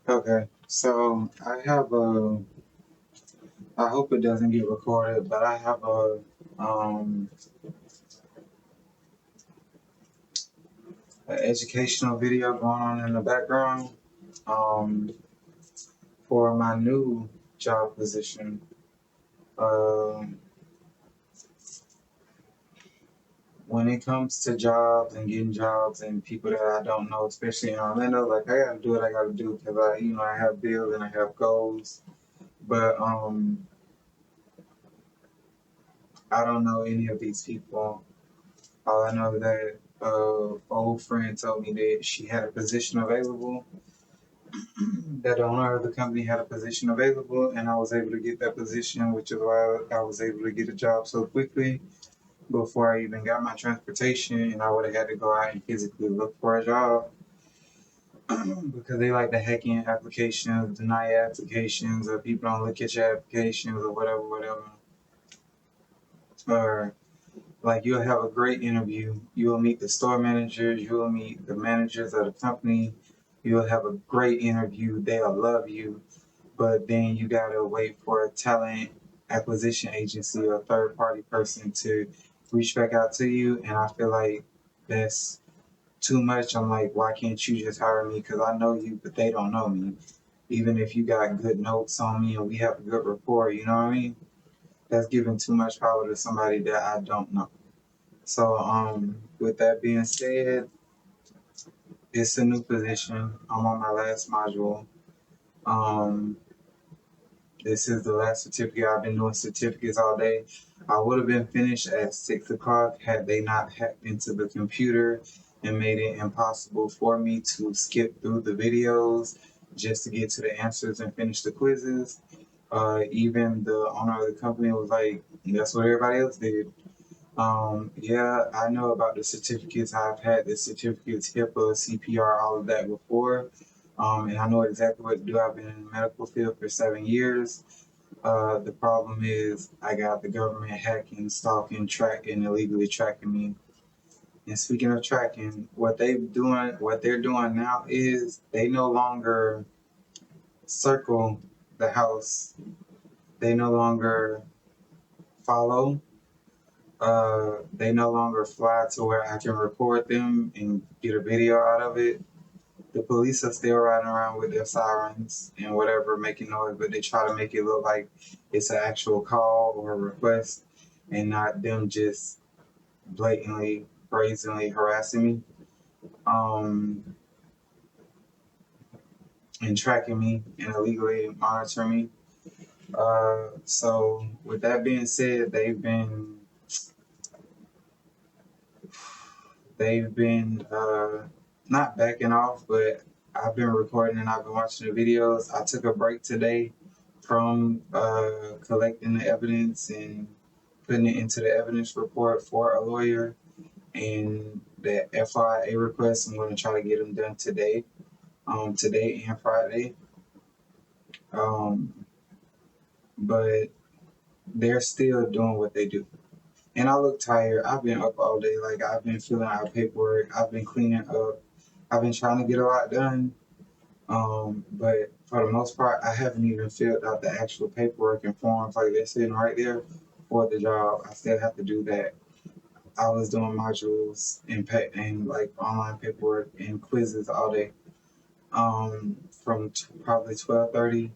Okay, so I hope it doesn't get recorded, but I have um, an educational video going on in the background um, for my new job position. Um, when it comes to jobs and getting jobs and people that I don't know, especially in Orlando, like I gotta do what I gotta do because I have bills and I have goals, but I don't know any of these people. All I know that old friend told me that she had a position available, that the owner of the company had a position available, and I was able to get that position, which is why I was able to get a job so quickly before I even got my transportation, and I would have had to go out and physically look for a job because they like to hack in applications, deny applications, or people don't look at your applications or whatever. Or like you'll have a great interview. You'll meet the store managers. You'll meet the managers of the company. You'll have a great interview. They'll love you, but then you gotta wait for a talent acquisition agency or a third party person to reach back out to you. And I feel like that's too much. I'm like, why can't you just hire me? Because I know you, but they don't know me. Even if you got good notes on me and we have a good rapport, you know what I mean? That's giving too much power to somebody that I don't know. So, with that being said, it's a new position. I'm on my last module. Um, this is the last certificate. I've been doing certificates all day. I would have been finished at 6 o'clock had they not hacked into the computer and made it impossible for me to skip through the videos just to get to the answers and finish the quizzes. Even the owner of the company was like, that's what everybody else did. Yeah, I know about the certificates. I've had the certificates, HIPAA, CPR, all of that before. And I know exactly what to do. I've been in the medical field for 7 years. The problem is I got the government hacking, stalking, tracking, illegally tracking me. And speaking of tracking, what they're doing now is they no longer circle the house. They no longer follow. They no longer fly to where I can record them and get a video out of it. The police are still riding around with their sirens and whatever, making noise, but they try to make it look like it's an actual call or a request and not them just blatantly, brazenly harassing me um, and tracking me and illegally monitoring me. So, with that being said, they've been not backing off, but I've been recording and I've been watching the videos. I took a break today from collecting the evidence and putting it into the evidence report for a lawyer. And the FIA request, I'm going to try to get them done today and Friday. Um, but they're still doing what they do. And I look tired. I've been up all day. Like, I've been filling out paperwork. I've been cleaning up. I've been trying to get a lot done. But for the most part, I haven't even filled out the actual paperwork and forms. Like, they're sitting right there for the job. I still have to do that. I was doing modules and like online paperwork and quizzes all day. From probably 12:30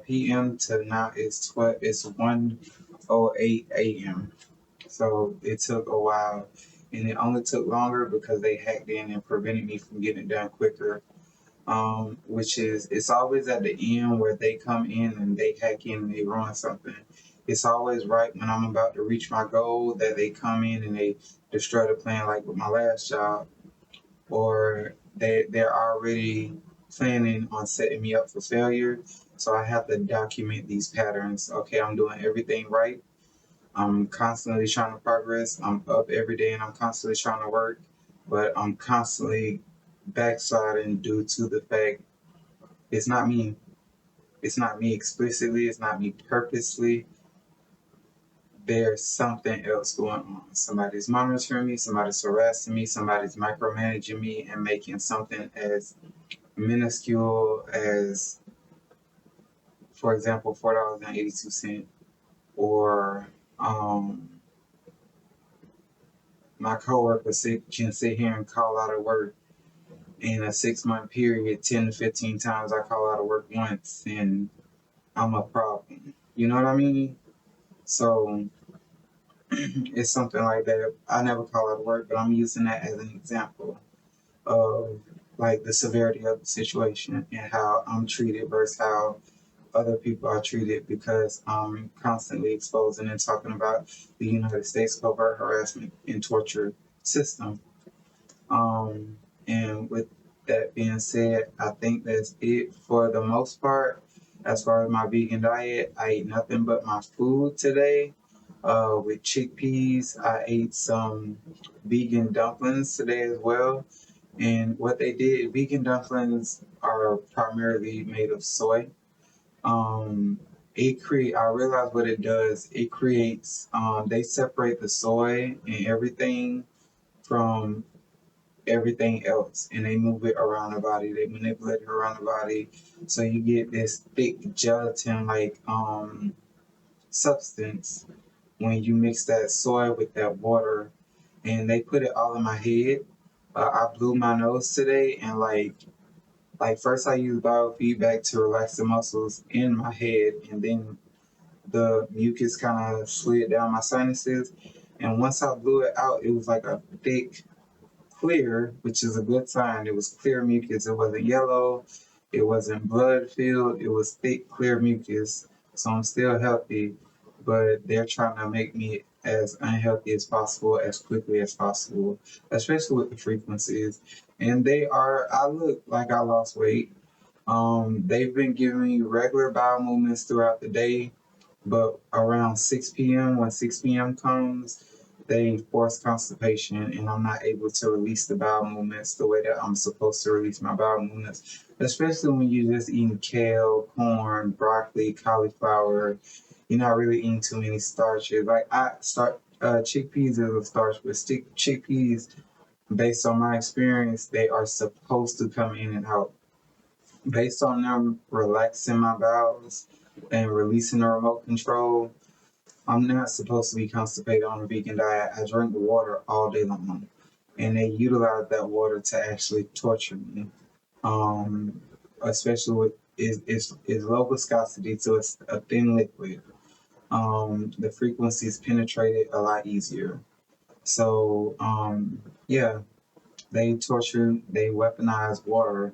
p.m. to now it's 1:08 a.m. So it took a while, and it only took longer because they hacked in and prevented me from getting it done quicker. Which is it's always at the end where they come in and they hack in and they ruin something. It's always right when I'm about to reach my goal that they come in and they destroy the plan, like with my last job, or they're already planning on setting me up for failure. So I have to document these patterns. Okay, I'm doing everything right. I'm constantly trying to progress. I'm up every day and I'm constantly trying to work, but I'm constantly backsliding due to the fact it's not me. It's not me explicitly. It's not me purposely. There's something else going on. Somebody's monitoring me. Somebody's harassing me. Somebody's micromanaging me and making something as minuscule as, for example, $4.82, or my coworker can sit here and call out of work in a 6-month period 10 to 15 times. I call out of work once and I'm a problem. You know what I mean? So it's something like that. I never call out of work, but I'm using that as an example of like the severity of the situation and how I'm treated versus how other people are treated, because I'm constantly exposing and talking about the United States covert harassment and torture system. And with that being said, I think that's it for the most part. As far as my vegan diet, I ate nothing but my food today. With chickpeas, I ate some vegan dumplings today as well. And what they did, vegan dumplings are primarily made of soy. Um, I realize what it does. It creates, they separate the soy and everything from everything else, and they move it around the body. They manipulate it around the body, so you get this thick gelatin like substance when you mix that soy with that water. And they put it all in my head. I blew my nose today, and like first I used biofeedback to relax the muscles in my head, and then the mucus kind of slid down my sinuses. And once I blew it out, it was like a thick clear, which is a good sign. It was clear mucus. It wasn't yellow. It wasn't blood filled. It was thick, clear mucus. So I'm still healthy, but they're trying to make me as unhealthy as possible, as quickly as possible, especially with the frequencies. And I look like I lost weight. They've been giving me regular bowel movements throughout the day, but around 6 p.m., when 6 p.m. comes, they force constipation, and I'm not able to release the bowel movements the way that I'm supposed to release my bowel movements, especially when you're just eating kale, corn, broccoli, cauliflower. You're not really eating too many starches. Like chickpeas is a starch, but chickpeas, based on my experience, they are supposed to come in and out. Based on them relaxing my bowels and releasing the remote control, I'm not supposed to be constipated on a vegan diet. I drink water all day long, and they utilize that water to actually torture me. Um, Especially with is low viscosity, so it's a thin liquid. The frequencies penetrate it a lot easier. So yeah, they torture, they weaponize water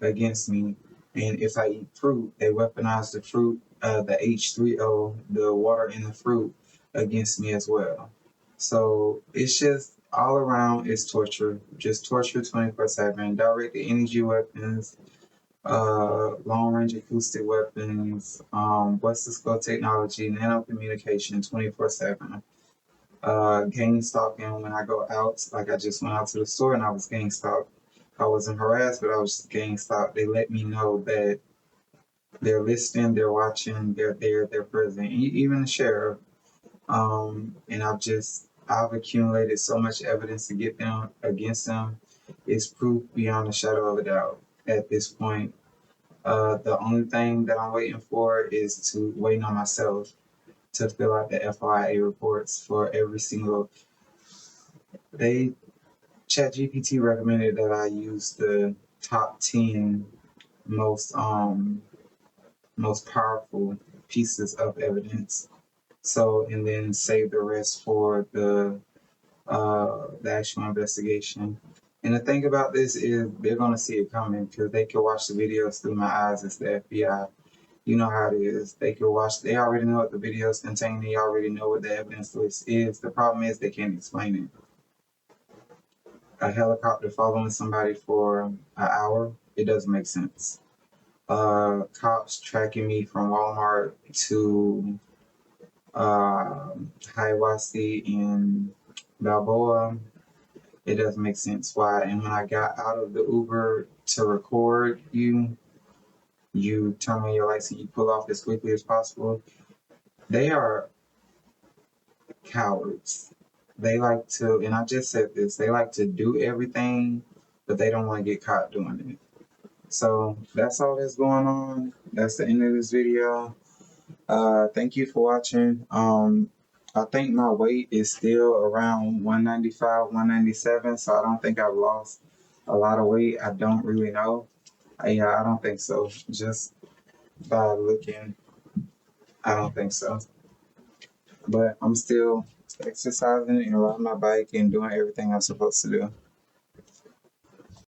against me. And if I eat fruit, they weaponize the fruit, the H3O, the water in the fruit, against me as well. So it's just all around is torture, just torture 24/7. Directed energy weapons, long range acoustic weapons, whistleblower technology, nano communication 24/7. Gang stalking when I go out, like I just went out to the store and I was gang stalked. I wasn't harassed, but I was just gang stalked. They let me know that they're listening, they're watching, they're there, they're present. Even the sheriff. And I've accumulated so much evidence to get them against them. It's proof beyond a shadow of a doubt at this point. The only thing that I'm waiting for is to waiting on myself to fill out the FIA reports for every single. They ChatGPT recommended that I use the top 10 most most powerful pieces of evidence. So, and then save the rest for the actual investigation. And the thing about this is they're gonna see it coming because they can watch the videos through my eyes as the FBI. You know how it is. They can watch. They already know what the videos contain. They already know what the evidence list is. The problem is they can't explain it. A helicopter following somebody for an hour, it doesn't make sense. Cops tracking me from Walmart to Hiawassee in Balboa, it doesn't make sense why. And when I got out of the Uber to record you, you turn on your lights and you pull off as quickly as possible. They are cowards. They like to, and I just said this, they like to do everything, but they don't want to get caught doing it. So that's all that's going on. That's the end of this video. Thank you for watching. I think my weight is still around 195, 197, so I don't think I've lost a lot of weight. I don't really know. Yeah, I don't think so. Just by looking, I don't think so. But I'm still exercising and riding my bike and doing everything I'm supposed to do.